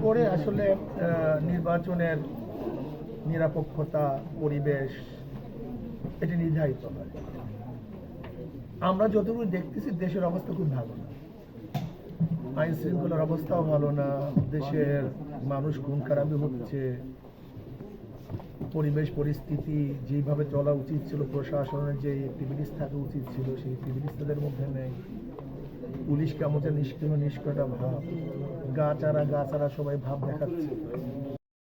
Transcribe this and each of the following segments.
এরপরে আসলে নির্বাচনের নিরপেক্ষতা পরিবেশ এটি নির্ধারিত হয়। আমরা যতটুকু দেখতেছি দেশের অবস্থা খুব ভালো না, আইন শৃঙ্খলার অবস্থাও ভালো না, দেশের মানুষ খুন খারাপি হচ্ছে, পরিবেশ পরিস্থিতি যেভাবে চলা উচিত ছিল, প্রশাসনের যে অ্যাক্টিভিটিস থাকা উচিত ছিল সেই অ্যাক্টিভিটিস তাদের মধ্যে নেই। পুলিশ কেমন যে নিষ্ক্রিয় ভাব, গা চারা সবাই ভাব দেখাচ্ছে।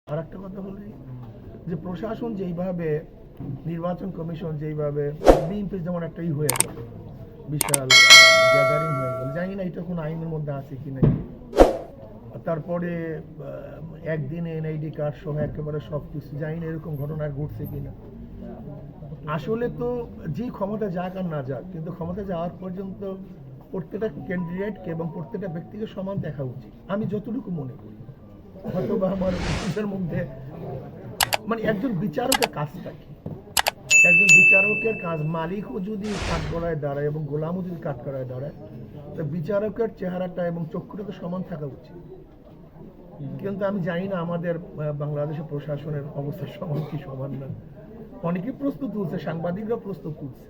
আর একটা কথা হলো যে প্রশাসন যেইভাবে, নির্বাচন কমিশন যেইভাবে, বিএনপির যেমন একটাই হয়ে গেল, বিশাল গ্যাদারিং হয়ে গেল, জানি না এটা কোনো আইনের মধ্যে আছে কি না। তারপরে একদিনে এনআইডি কার্ড সহ একেবারে সব কিছু, জানি না এরকম ঘটনা ঘটছে কিনা। আসলে তো যে ক্ষমতা যাক আর না যাক, কিন্তু ক্ষমতা যাওয়ার পর্যন্ত প্রত্যেকটা ক্যান্ডিডেটকে এবং প্রত্যেকটা ব্যক্তিকে সমান দেখা উচিত, আমি যতটুকু মনে করি। হয়তো বা আমার দেশের মধ্যে মানে একজন বিচারকের কাজটা কি, একজন বিচারকের কাজ, মালিকও যদি কাঠগড়ায় দাঁড়ায় এবং গোলামও যদি কাঠগড়ায় দাঁড়ায়, তো বিচারকের চেহারাটা এবং চক্ষুটা তো সমান থাকা উচিত। কিন্তু আমি জানি না আমাদের বাংলাদেশের প্রশাসনের অবস্থা সমান কি সমান না। অনেকে প্রস্তুত তুলছে, সাংবাদিকরা প্রস্তুত তুলছে,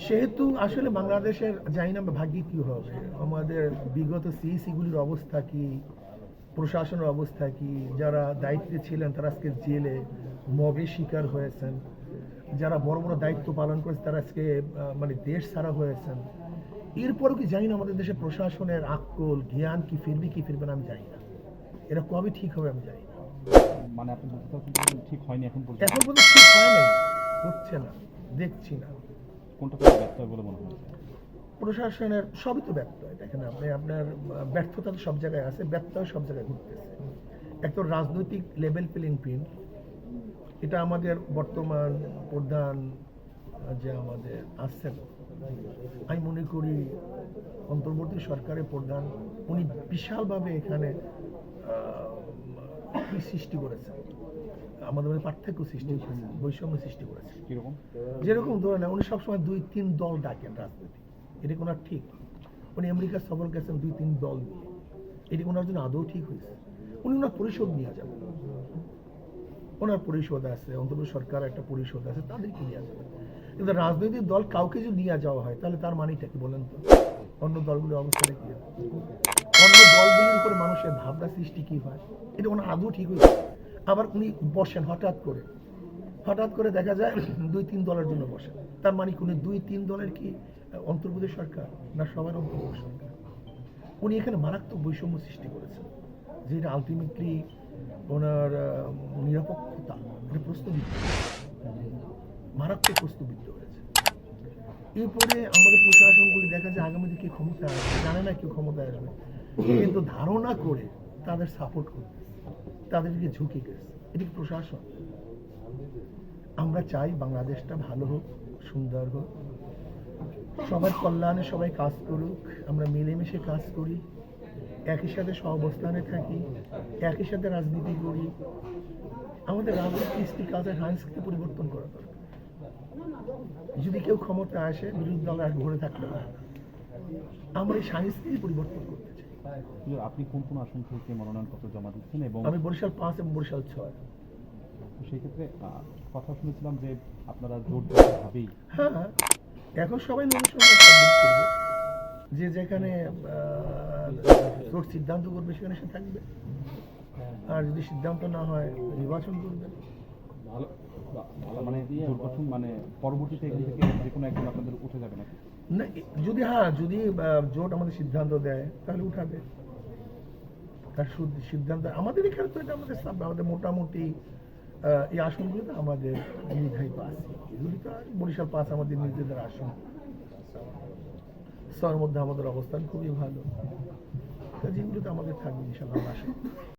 সেহেতু আসলে বাংলাদেশের জানি না ভাগ্যে কি হবে, আমাদের বিগত সিইসিগুলির অবস্থা কি, প্রশাসনের অবস্থা কি, যারা দায়িত্বে ছিলেন তারা আজকে জেলে, মবের শিকার হয়েছেন, যারা বড় বড় দায়িত্ব পালন করেছে তারা আজকে মানে দেশ ছাড়া হয়েছেন। এরপরও কি জানি না আমাদের দেশে প্রশাসনের আক্কল জ্ঞান কি ফিরবে কি ফিরবে না আমি জানি না, এরা কবে ঠিক হবে আমি জানি না। মানে আপনি ঠিক হয়নি এখন পর্যন্ত? এখন পর্যন্ত ঠিক হয় নাই, হচ্ছে না, দেখছি না। কোনটা ব্যর্থ হয় বলে মনে হয়? প্রশাসনের সবই তো ব্যর্থ হয়। দেখেন আপনি, আপনার ব্যর্থতা তো সব জায়গায় আছে, ব্যর্থ সব জায়গায় ঘটতেছে। এক তো রাজনৈতিক লেভেল প্লেইং ফিল্ড, এটা আমাদের বর্তমান প্রধান যে আমাদের আসছেন, আমি মনে করি অন্তর্বর্তী সরকারের প্রধান, উনি বিশালভাবে এখানে কি সৃষ্টি করেছেন, আমাদের মধ্যে পার্থক্য সৃষ্টি করেছে, বৈষম্য সৃষ্টি করেছে। কিরকম? যেরকম ধরে না, উনি সবসময় 2-3 দল ডাকেন রাজনীতি, এটা কোনো ঠিক। উনি আমেরিকা সফর গেছেন 2-3 দল নিয়ে, এটি ওনার জন্য আদৌ ঠিক হয়েছে? উনি ওনার পরিষদ নিয়ে যাবেন, ওনার পরিষদ আছে, অন্তর্বর্তী সরকার একটা পরিষদ আছে, তাদেরকে নিয়ে যাবেন। কিন্তু রাজনৈতিক দল কাউকে যদি নিয়ে যাওয়া হয় তাহলে তার মানেটা কি বলেন তো? অন্য দলগুলোর অবস্থাটা কি, অন্য দলগুলির উপরে মানুষের ভাবনা সৃষ্টি কি হয়, এটা ওনার আদৌ ঠিক হয়েছে? আবার উনি বসেন হঠাৎ করে দেখা যায় 2-3 দলের জন্য বসেন, তার মানে কোন 2-3 দলের কি অন্তর্বর্তী সরকার না সবার অন্তর্বর্তী সরকার? উনি এখানে মারাত্মক বৈষম্য সৃষ্টি করেছেন, যেটা আলটিমেটলি ওনার নিরপেক্ষতা এটা প্রশ্নবিদ্ধ, মারাত্মক প্রশ্নবিদ্ধ হয়েছে। এরপরে আমাদের প্রশাসনগুলি দেখা যায় আগামী দিকে ক্ষমতা আসবে, জানে না কেউ ক্ষমতায় আসবে, কিন্তু ধারণা করে তাদের সাপোর্ট করতে, তাদেরকে ঝুঁকে গেছে, এটি প্রশাসন। আমরা চাই বাংলাদেশটা ভালো হোক, সুন্দর হোক, সবার কল্যাণে সবাই কাজ করুক, আমরা মিলেমিশে কাজ করি, একই সাথে সহাবস্থানে থাকি, একই সাথে রাজনীতি করি। আমাদের রাজনীতি কাজের সংস্কৃতি পরিবর্তন করা দরকার। যদি কেউ ক্ষমতা আসে বিরোধী দল আর ঘুরে থাকতে পারে না, আমরা এই সংস্কৃতি পরিবর্তন করতে চাই। আপনি কোন কোন আসন থেকে মনোনয়নপত্র জমা দিচ্ছেন? এবং আমি বরিশাল 5 এবং বরিশাল 6। সেই ক্ষেত্রে কথা শুনেছিলাম যে আপনারা জোট ভাবেই। হ্যাঁ, এখন সবাই নমিনেশন সাবমিট করবে, যে যেখানে জোট সিদ্ধান্ত করবে সেখানে সে থাকবে, আর যদি সিদ্ধান্ত না হয় নির্বাচন করবে। মানে জোট গঠন মানে পরবর্তীতে এখান থেকে যে কোনো একজন আপনাদের উঠে যাবে নাকি? না, যদি জোট আমাদের সিদ্ধান্ত দেয় তাহলে উঠাবে। তার সিদ্ধান্ত আমাদের এখানে তো, এটা আমাদের মোটামুটি এই আসনগুলো তো আমাদের নির্ধারিত আছে, এগুলি তো বরিশাল 5 আমাদের নিজেদের আসন, সবার মধ্যে আমাদের অবস্থান খুবই ভালো, যেগুলো তো আমাদের থাকবে ইনশাআল্লাহ আসন।